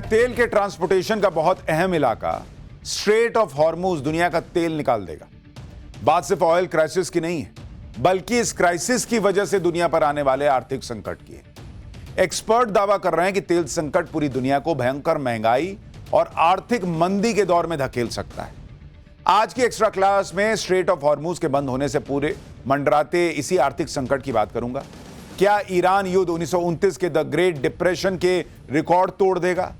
तेल के ट्रांसपोर्टेशन का बहुत अहम इलाका स्ट्रेट ऑफ हॉर्मूज दुनिया का तेल निकाल देगा। बात सिर्फ ऑयल क्राइसिस की नहीं है, बल्कि इस क्राइसिस की वजह से दुनिया पर आने वाले आर्थिक संकट की है। एक्सपर्ट दावा कर रहे हैं कि तेल संकट पूरी दुनिया को भयंकर महंगाई और आर्थिक मंदी के दौर में धकेल सकता है। आज की एक्स्ट्रा क्लास में स्ट्रेट ऑफ हॉर्मूज के बंद होने से पूरे मंडराते इसी आर्थिक संकट की बात करूंगा। क्या ईरान युद्ध 1929 के द ग्रेट डिप्रेशन के रिकॉर्ड तोड़ देगा,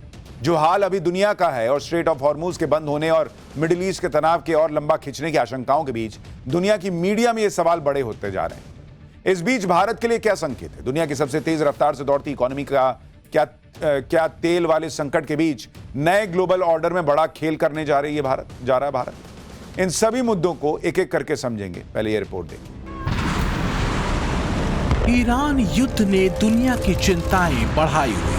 जो हाल अभी दुनिया का है, और स्ट्रेट ऑफ हॉर्मूज के बंद होने और मिडिल ईस्ट के तनाव के और लंबा खिंचने की आशंकाओं के बीच दुनिया की मीडिया में ये सवाल बड़े होते जा रहे हैं। इस बीच भारत के लिए क्या संकेत है? दुनिया की सबसे तेज रफ्तार से दौड़ती इकोनॉमी का क्या तेल वाले संकट के बीच नए ग्लोबल ऑर्डर में बड़ा खेल करने जा रहा है भारत? इन सभी मुद्दों को एक एक करके समझेंगे। पहले ये रिपोर्ट देखिए। ईरान युद्ध ने दुनिया की चिंताएं बढ़ाई हुई हैं।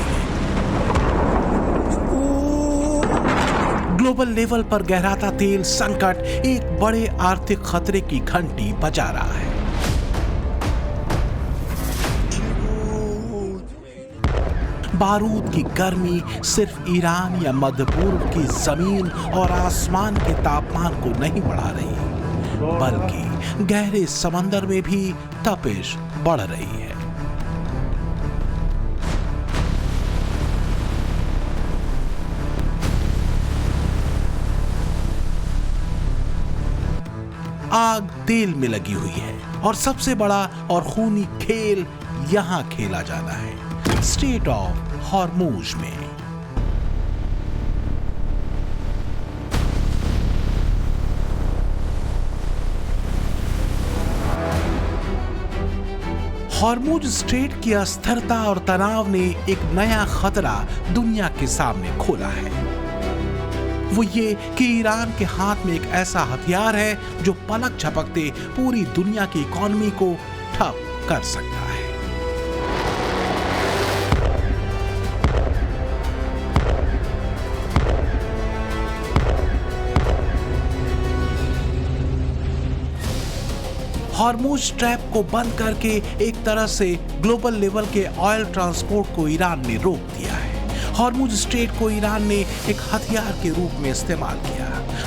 ग्लोबल लेवल पर गहराता तेल संकट एक बड़े आर्थिक खतरे की घंटी बजा रहा है। बारूद की गर्मी सिर्फ ईरान या मध्य पूर्व की जमीन और आसमान के तापमान को नहीं बढ़ा रही, बल्कि गहरे समंदर में भी तपिश बढ़ रही है। आग तेल में लगी हुई है और सबसे बड़ा और खूनी खेल यहां खेला जाना है, स्ट्रेट ऑफ हॉर्मूज में। हॉर्मूज स्ट्रेट की अस्थिरता और तनाव ने एक नया खतरा दुनिया के सामने खोला है। वो ये कि ईरान के हाथ में एक ऐसा हथियार है जो पलक झपकते पूरी दुनिया की इकोनॉमी को ठप कर सकता है। हॉर्मूज ट्रैप को बंद करके एक तरह से ग्लोबल लेवल के ऑयल ट्रांसपोर्ट को ईरान ने रोक दिया है। हॉर्मूज स्ट्रेट को ईरान ने एक हथियार के रूप में इस्तेमाल किया।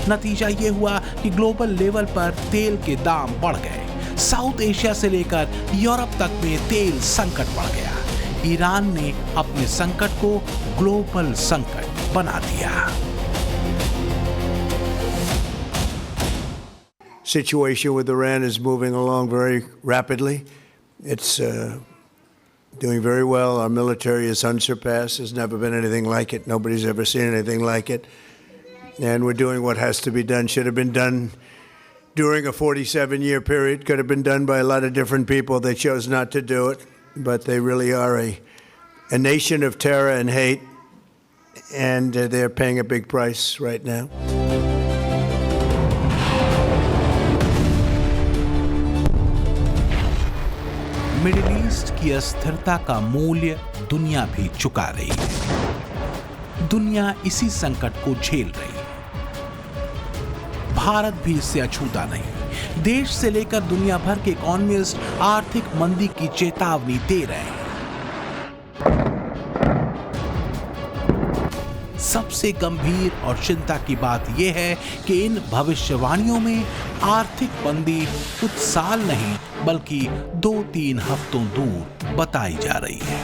नतीजा ये हुआ कि ग्लोबल लेवल पर तेल के दाम बढ़ गए। साउथ एशिया से लेकर यूरोप तक में तेल संकट बढ़ गया। ईरान ने अपने संकट को ग्लोबल संकट बना दिया। Situation with Iran is moving along very rapidly. It's doing very well. Our military is unsurpassed. There's never been anything like it. Nobody's ever seen anything like it. And we're doing what has to be done. Should have been done during a 47-year period. Could have been done by a lot of different people. They chose not to do it. But they really are a nation of terror and hate. And they're paying a big price right now. Middle east की अस्थिरता का मूल्य दुनिया भी चुका रही है। दुनिया इसी संकट को झेल रही है। भारत भी इससे अछूता नहीं। देश से लेकर दुनिया भर के इकोनॉमिस्ट आर्थिक मंदी की चेतावनी दे रहे हैं। सबसे गंभीर और चिंता की बात यह है कि इन भविष्यवाणियों में आर्थिक मंदी कुछ साल नहीं बल्कि 2-3 हफ्तों दूर बताई जा रही है।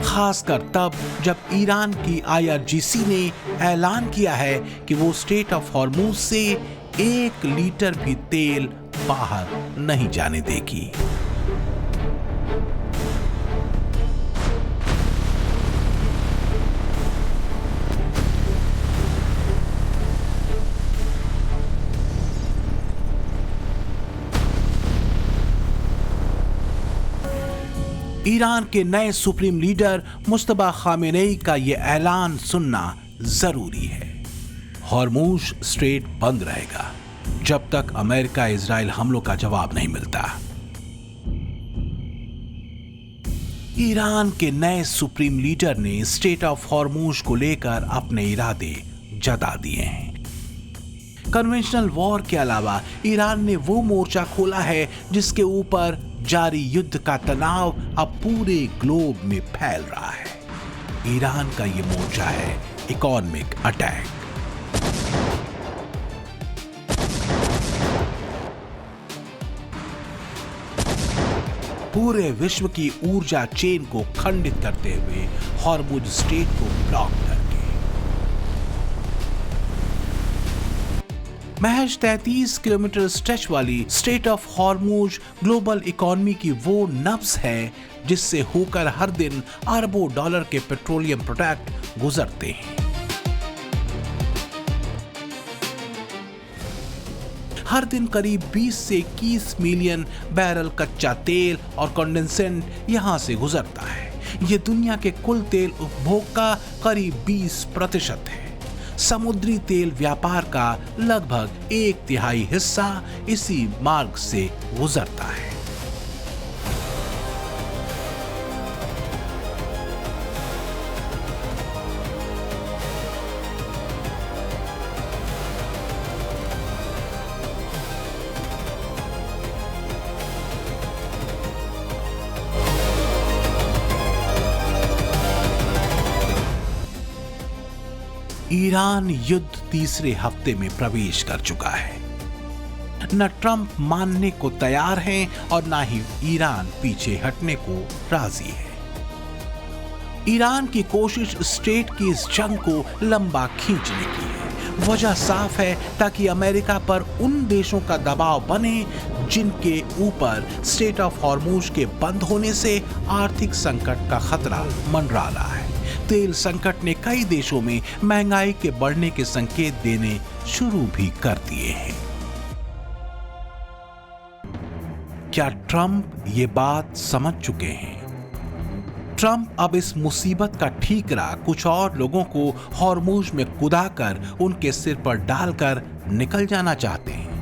खासकर तब जब ईरान की IRGC ने ऐलान किया है कि वो स्ट्रेट ऑफ हॉर्मूज से 1 लीटर भी तेल बाहर नहीं जाने देगी। ईरान के नए सुप्रीम लीडर मुस्तफा खामेनेई का यह ऐलान सुनना जरूरी है। हॉर्मूज स्ट्रेट बंद रहेगा जब तक अमेरिका इजराइल हमलों का जवाब नहीं मिलता। ईरान के नए सुप्रीम लीडर ने स्ट्रेट ऑफ हॉर्मूज को लेकर अपने इरादे जता दिए हैं। कन्वेंशनल वॉर के अलावा ईरान ने वो मोर्चा खोला है जिसके ऊपर जारी युद्ध का तनाव अब पूरे ग्लोब में फैल रहा है। ईरान का ये मोर्चा है इकोनॉमिक अटैक। पूरे विश्व की ऊर्जा चेन को खंडित करते हुए हॉर्मुज स्ट्रेट को ब्लॉक करके महज 33 किलोमीटर स्ट्रेच वाली straight of Hormuz global economy की वो नब्ज है जिससे होकर हर दिन अरबों डॉलर के पेट्रोलियम प्रोडक्ट गुजरते हैं। हर दिन करीब 20 से 21 मिलियन बैरल कच्चा तेल और कंडेंसेंट यहां से गुजरता है। ये दुनिया के कुल तेल उपभोग का करीब 20% है। समुद्री तेल व्यापार का लगभग 1/3 हिस्सा इसी मार्ग से गुजरता है। ईरान युद्ध तीसरे हफ्ते में प्रवेश कर चुका है। न ट्रंप मानने को तैयार हैं और ना ही ईरान पीछे हटने को राजी है। ईरान की कोशिश स्ट्रेट की इस जंग को लंबा खींचने की है। वजह साफ है ताकि अमेरिका पर उन देशों का दबाव बने जिनके ऊपर स्ट्रेट ऑफ हॉर्मुज के बंद होने से आर्थिक संकट का खतरा मंडरा रहा है। तेल संकट ने कई देशों में महंगाई के बढ़ने के संकेत देने शुरू भी कर दिए हैं। क्या ट्रंप ये बात समझ चुके हैं? ट्रंप अब इस मुसीबत का ठीकरा कुछ और लोगों को हॉर्मुज में कुदाकर उनके सिर पर डालकर निकल जाना चाहते हैं।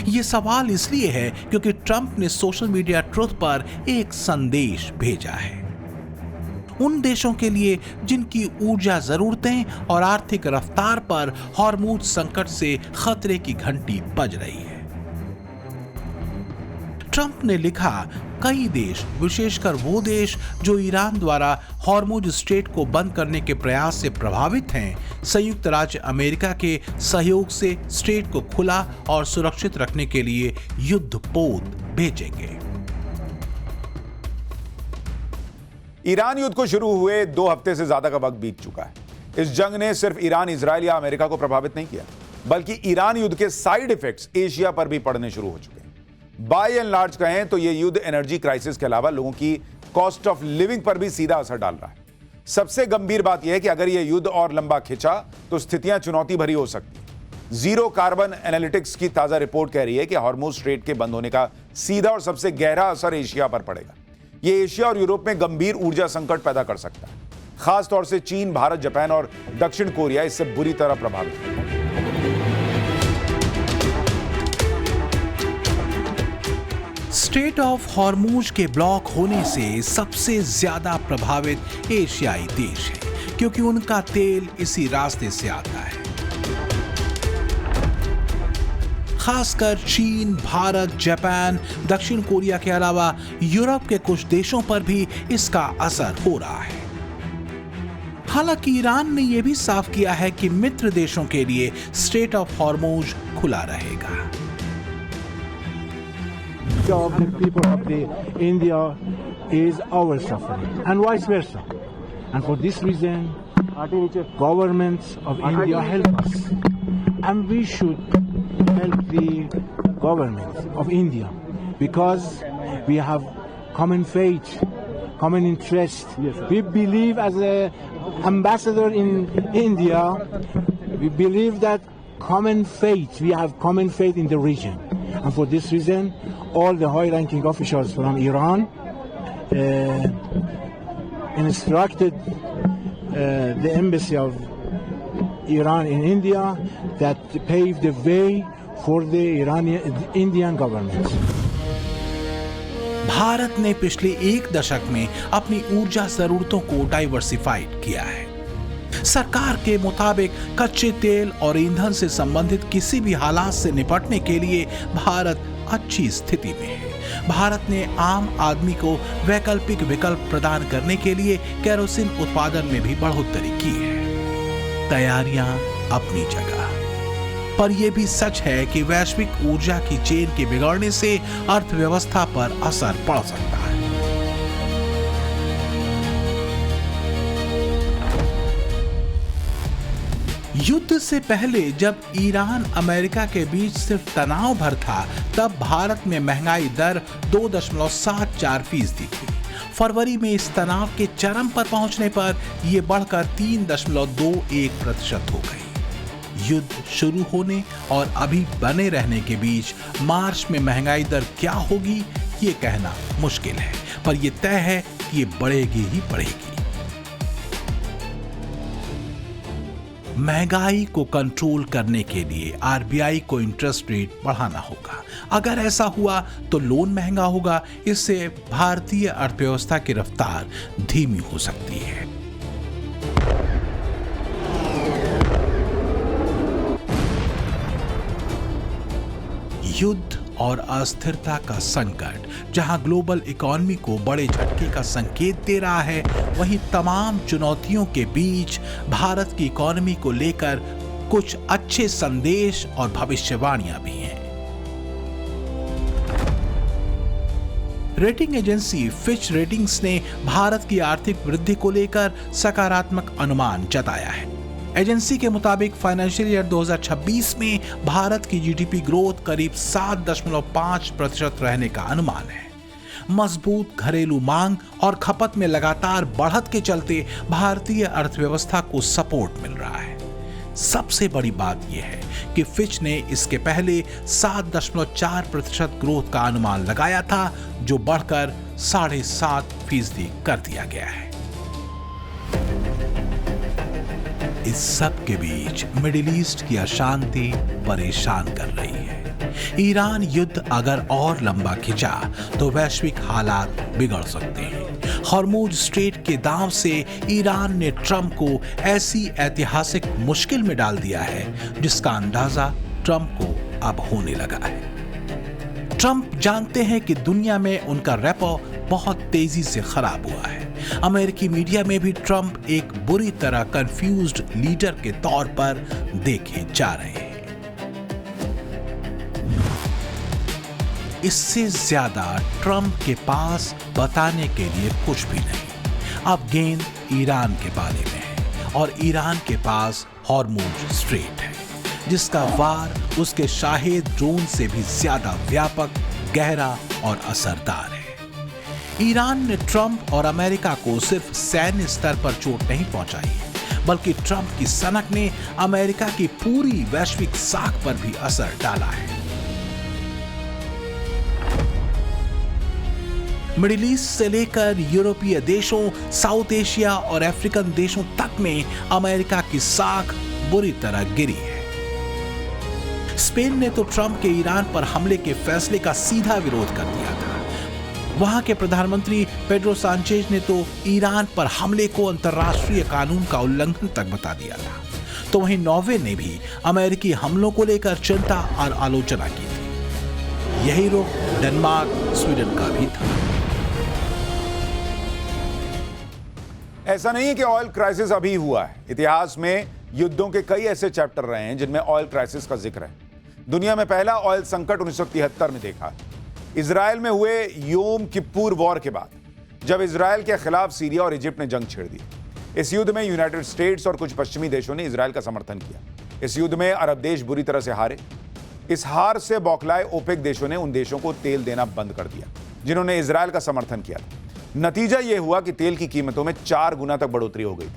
यह सवाल इसलिए है क्योंकि ट्रंप ने सोशल मीडिया ट्रुथ पर एक संदेश भेजा है उन देशों के लिए जिनकी ऊर्जा जरूरतें और आर्थिक रफ्तार पर हॉर्मुज संकट से खतरे की घंटी बज रही है। ट्रंप ने लिखा, कई देश, विशेषकर वो देश जो ईरान द्वारा हॉर्मुज स्ट्रेट को बंद करने के प्रयास से प्रभावित हैं, संयुक्त राज्य अमेरिका के सहयोग से स्ट्रेट को खुला और सुरक्षित रखने के लिए युद्धपोत भेजेंगे। ईरान युद्ध को शुरू हुए 2 हफ्ते से ज्यादा का वक्त बीत चुका है। इस जंग ने सिर्फ ईरान, इजराइल या अमेरिका को प्रभावित नहीं किया, बल्कि ईरान युद्ध के साइड इफेक्ट्स एशिया पर भी पड़ने शुरू हो चुके हैं। बाय एंड लार्ज कहें तो यह युद्ध एनर्जी क्राइसिस के अलावा लोगों की कॉस्ट ऑफ लिविंग पर भी सीधा असर डाल रहा है। सबसे गंभीर बात यह है कि अगर यह युद्ध और लंबा खिंचा तो स्थितियां चुनौती भरी हो सकती। जीरो कार्बन एनालिटिक्स की ताजा रिपोर्ट कह रही है कि हॉर्मुज स्ट्रेट के बंद होने का सीधा और सबसे गहरा असर एशिया पर पड़ेगा। ये एशिया और यूरोप में गंभीर ऊर्जा संकट पैदा कर सकता है। खास तौर से चीन, भारत, जापान और दक्षिण कोरिया इससे बुरी तरह प्रभावित है। स्ट्रेट ऑफ हॉर्मुज के ब्लॉक होने से सबसे ज्यादा प्रभावित एशियाई देश हैं, क्योंकि उनका तेल इसी रास्ते से आता है। खासकर चीन, भारत, जापान, दक्षिण कोरिया के अलावा यूरोप के कुछ देशों पर भी इसका असर हो रहा है। हालांकि ईरान ने यह भी साफ किया है कि मित्र देशों के लिए स्ट्रेट ऑफ हॉर्मुज खुला रहेगा। Of the people of the India is our suffering and vice versa, and for this reason governments of India help us and we should help the governments of India because we have common faith, common interest. We believe as an ambassador in India, we believe that common faith, we have common faith in the region, and for this reason all the high-ranking officials from Iran instructed the embassy of Iran in India that paved the way for the Indian government. Bharat ने पिछले 1 दशक में अपनी ऊर्जा जरूरतों को diversified किया है। सरकार के मुताबिक कच्चे तेल और ईंधन से संबंधित किसी भी हालात से निपटने के लिए भारत अच्छी स्थिति में है। भारत ने आम आदमी को वैकल्पिक विकल्प प्रदान करने के लिए केरोसिन उत्पादन में भी बढ़ोतरी की है। तैयारियां अपनी जगह, पर यह भी सच है कि वैश्विक ऊर्जा की चेन के बिगड़ने से अर्थव्यवस्था पर असर पड़ सकता है। युद्ध से पहले जब ईरान अमेरिका के बीच सिर्फ तनाव भर था, तब भारत में महंगाई दर 2.74% थी। फरवरी में इस तनाव के चरम पर पहुंचने पर यह बढ़कर 3.21% हो गई। युद्ध शुरू होने और अभी बने रहने के बीच मार्च में महंगाई दर क्या होगी ये कहना मुश्किल है, पर यह तय है कि ये बढ़ेगी ही बढ़ेगी। महंगाई को कंट्रोल करने के लिए आरबीआई को इंटरेस्ट रेट बढ़ाना होगा। अगर ऐसा हुआ तो लोन महंगा होगा, इससे भारतीय अर्थव्यवस्था की रफ्तार धीमी हो सकती है। युद्ध और अस्थिरता का संकट जहां ग्लोबल इकोनॉमी को बड़े झटके का संकेत दे रहा है, वहीं तमाम चुनौतियों के बीच भारत की इकोनॉमी को लेकर कुछ अच्छे संदेश और भविष्यवाणियां भी हैं। रेटिंग एजेंसी फिच रेटिंग्स ने भारत की आर्थिक वृद्धि को लेकर सकारात्मक अनुमान जताया है। एजेंसी के मुताबिक फाइनेंशियल ईयर 2026 में भारत की जीडीपी ग्रोथ करीब 7.5% रहने का अनुमान है। मजबूत घरेलू मांग और खपत में लगातार बढ़त के चलते भारतीय अर्थव्यवस्था को सपोर्ट मिल रहा है। सबसे बड़ी बात यह है कि फिच ने इसके पहले 7.4% ग्रोथ का अनुमान लगाया था, जो बढ़कर 7.5% कर दिया गया है। इस सब के बीच मिडिल ईस्ट की अशांति परेशान कर रही है। ईरान युद्ध अगर और लंबा खिंचा तो वैश्विक हालात बिगड़ सकते हैं। हॉर्मुज स्ट्रेट के दांव से ईरान ने ट्रंप को ऐसी ऐतिहासिक मुश्किल में डाल दिया है जिसका अंदाजा ट्रंप को अब होने लगा है। ट्रंप जानते हैं कि दुनिया में उनका रेपो बहुत तेजी से खराब हुआ है। अमेरिकी मीडिया में भी ट्रंप एक बुरी तरह कंफ्यूज्ड लीडर के तौर पर देखे जा रहे हैं। इससे ज्यादा ट्रंप के पास बताने के लिए कुछ भी नहीं। अब गेंद ईरान के बारे में है और ईरान के पास हॉर्मुज स्ट्रेट है, जिसका वार उसके शाहेद ड्रोन से भी ज्यादा व्यापक, गहरा और असरदार है। ईरान ने ट्रंप और अमेरिका को सिर्फ सैन्य स्तर पर चोट नहीं पहुंचाई है, बल्कि ट्रंप की सनक ने अमेरिका की पूरी वैश्विक साख पर भी असर डाला है। मिडिल ईस्ट से लेकर यूरोपीय देशों, साउथ एशिया और अफ्रीकन देशों तक में अमेरिका की साख बुरी तरह गिरी है। स्पेन ने तो ट्रंप के ईरान पर हमले के फैसले का सीधा विरोध कर दिया था। वहां के प्रधानमंत्री पेड्रो सांचेज ने तो ईरान पर हमले को अंतर्राष्ट्रीय कानून का उल्लंघन तक बता दिया था। तो वहीं नॉर्वे ने भी अमेरिकी हमलों को लेकर चिंता और आलोचना की थी। यही रुख डेनमार्क, स्वीडन का भी था। ऐसा नहीं है कि ऑयल क्राइसिस अभी हुआ है। इतिहास में युद्धों के कई ऐसे चैप्टर रहे हैं जिनमें ऑयल क्राइसिस का जिक्र है। दुनिया में पहला ऑयल संकट 1973 में देखा। इजराइल में हुए योम किप्पूर वॉर के बाद, जब इजराइल के खिलाफ सीरिया और इजिप्ट ने जंग छेड़ दी। इस युद्ध में यूनाइटेड स्टेट्स और कुछ पश्चिमी देशों ने इजराइल का समर्थन किया। इस युद्ध में अरब देश बुरी तरह से हारे। इस हार से बौखलाए ओपेक देशों ने उन देशों को तेल देना बंद कर दिया जिन्होंने इजराइल का समर्थन किया। नतीजा यह हुआ कि तेल की कीमतों में 4 गुना तक बढ़ोतरी हो गई,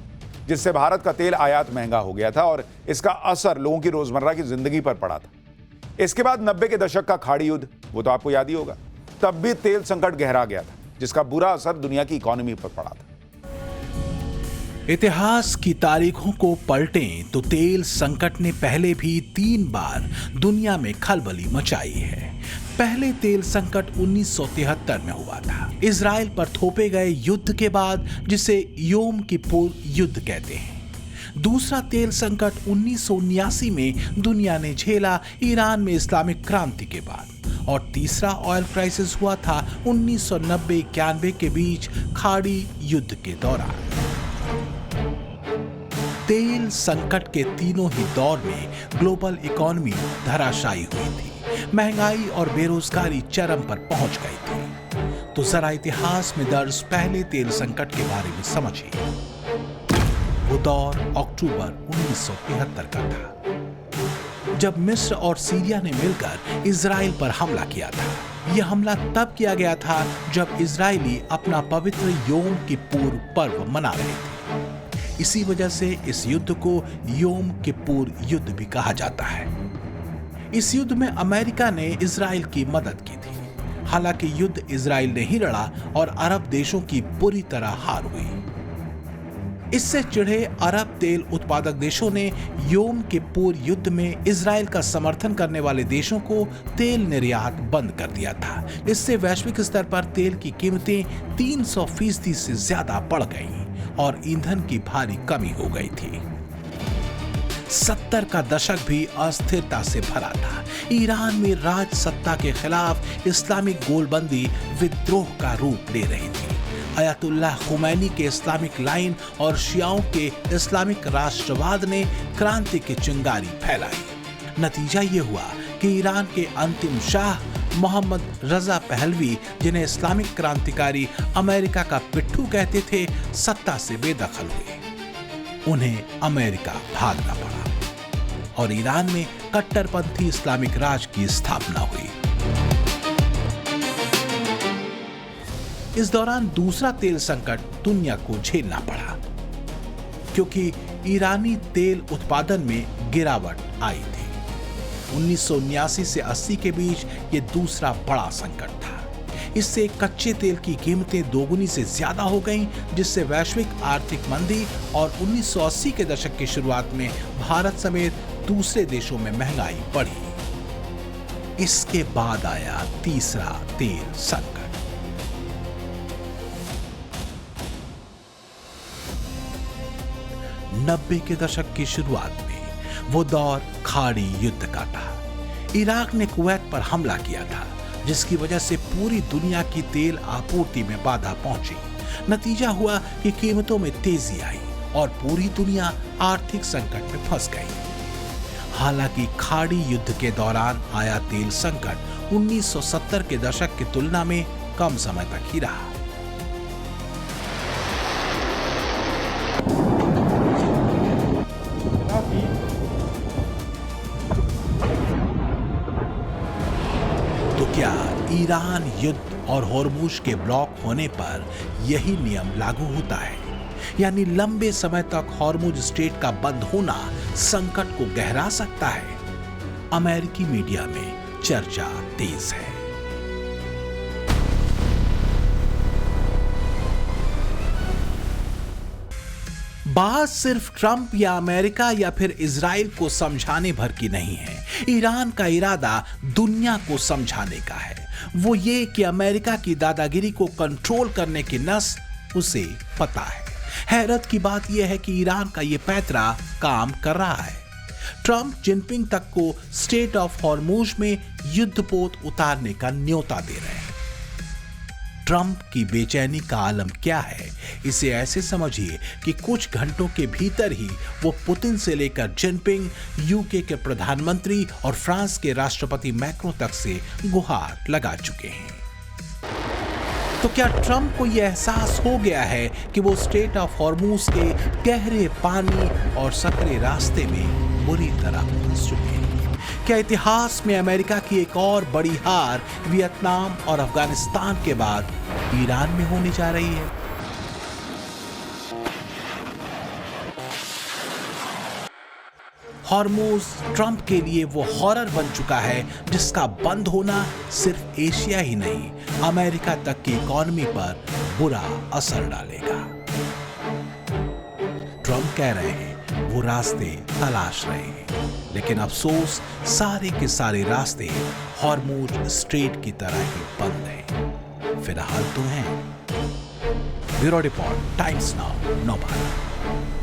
जिससे भारत का तेल आयात महंगा हो गया था और इसका असर लोगों की रोजमर्रा की जिंदगी पर पड़ा था। इसके बाद 90 के दशक का खाड़ी युद्ध, वो तो आपको याद ही होगा। तब भी तेल संकट गहरा गया था, जिसका बुरा असर दुनिया की इकोनॉमी पर पड़ा था। इतिहास की तारीखों को पलटें तो तेल संकट ने पहले भी 3 बार दुनिया में खलबली मचाई है। पहले तेल संकट 1973 में हुआ था, इजराइल पर थोपे गए युद्ध के बाद, जिसे योम किप्पूर युद्ध कहते हैं। दूसरा तेल संकट 1979 में दुनिया ने झेला ईरान में इस्लामिक क्रांति के बाद। और तीसरा ऑयल क्राइसिस हुआ था 1990-91 के बीच खाड़ी युद्ध के दौरान। तेल संकट के तीनों ही दौर में ग्लोबल इकोनॉमी धराशायी हुई थी, महंगाई और बेरोजगारी चरम पर पहुंच गई थी। तो जरा इतिहास में दर्ज पहले तेल संकट के बारे में समझिए। वो दौर अक्टूबर 1973 का था, जब मिस्र और सीरिया ने मिलकर इजराइल पर हमला किया था। यह हमला तब किया गया था जब इजरायली अपना पवित्र योम किप्पुर पर्व मना रहे थे। इसी वजह से इस युद्ध को योम किप्पुर युद्ध भी कहा जाता है। इस युद्ध में अमेरिका ने इजराइल की मदद की थी। हालांकि युद्ध इजराइल ने ही लड़ा और अरब देशों की बुरी तरह हार हुई। इससे चिढ़े अरब तेल उत्पादक देशों ने योम किप्पुर युद्ध में इजराइल का समर्थन करने वाले देशों को तेल निर्यात बंद कर दिया था। इससे वैश्विक स्तर पर तेल की कीमतें 300% से ज्यादा बढ़ गईं और ईंधन की भारी कमी हो गई थी। 70 का दशक भी अस्थिरता से भरा था। ईरान में राज सत्ता के खिलाफ इस्लामिक गोलबंदी विद्रोह का रूप ले रही थी। अयतुल्लाह खुमैनी के इस्लामिक लाइन और शियाओं के इस्लामिक राष्ट्रवाद ने क्रांति की चिंगारी फैलाई। नतीजा ये हुआ कि ईरान के अंतिम शाह मोहम्मद रजा पहलवी, जिन्हें इस्लामिक क्रांतिकारी अमेरिका का पिट्ठू कहते थे, सत्ता से बेदखल हुए। उन्हें अमेरिका भागना पड़ा और ईरान में कट्टरपंथी इस्लामिक राज की स्थापना हुई। इस दौरान दूसरा तेल संकट दुनिया को झेलना पड़ा, क्योंकि ईरानी तेल उत्पादन में गिरावट आई थी। 1979 से 80 के बीच ये दूसरा बड़ा संकट था। इससे कच्चे तेल की कीमतें दोगुनी से ज्यादा हो गईं, जिससे वैश्विक आर्थिक मंदी और 1980 के दशक की शुरुआत में भारत समेत दूसरे देशों में महंगाई बढ़ी। इसके बाद आया तीसरा तेल संकट। 90 के दशक की शुरुआत में वो दौर खाड़ी युद्ध का था। इराक ने कुवैत पर हमला किया था, जिसकी वजह से पूरी दुनिया की तेल आपूर्ति में बाधा पहुंची। नतीजा हुआ कि कीमतों में तेजी आई और पूरी दुनिया आर्थिक संकट में फंस गई। हालांकि खाड़ी युद्ध के दौरान आया तेल संकट 1970 के दशक की तुलना में कम समय तक ही रहा। तो क्या ईरान युद्ध और होर्मुज के ब्लॉक होने पर यही नियम लागू होता है? यानी लंबे समय तक होर्मुज स्ट्रेट का बंद होना संकट को गहरा सकता है? अमेरिकी मीडिया में चर्चा तेज है। बात सिर्फ ट्रंप या अमेरिका या फिर इजराइल को समझाने भर की नहीं है। ईरान का इरादा दुनिया को समझाने का है। वो ये कि अमेरिका की दादागिरी को कंट्रोल करने की नस उसे पता है। हैरत की बात यह है कि ईरान का ये पैतरा काम कर रहा है। ट्रंप जिनपिंग तक को स्ट्रेट ऑफ हॉर्मुज में युद्धपोत उतारने का न्योता दे रहे हैं। ट्रंप की बेचैनी का आलम क्या है, इसे ऐसे समझिए कि कुछ घंटों के भीतर ही वो पुतिन से लेकर जिनपिंग, यूके के प्रधानमंत्री और फ्रांस के राष्ट्रपति मैक्रों तक से गुहार लगा चुके हैं। तो क्या ट्रंप को यह एहसास हो गया है कि वो स्ट्रेट ऑफ हॉर्मुज के गहरे पानी और सकरे रास्ते में बुरी तरह फंस चुके हैं? क्या इतिहास में अमेरिका की एक और बड़ी हार वियतनाम और अफगानिस्तान के बाद ईरान में होने जा रही है? हॉर्मुज ट्रंप के लिए वो हॉरर बन चुका है जिसका बंद होना सिर्फ एशिया ही नहीं, अमेरिका तक की इकोनॉमी पर बुरा असर डालेगा। ट्रंप कह रहे हैं वो रास्ते तलाश रहे हैं, लेकिन अफसोस सारे के सारे रास्ते हॉर्मुज स्ट्रेट की तरह ही बंद हैं। फिलहाल तो हैं। Bureau report, Times Now, नौबारा।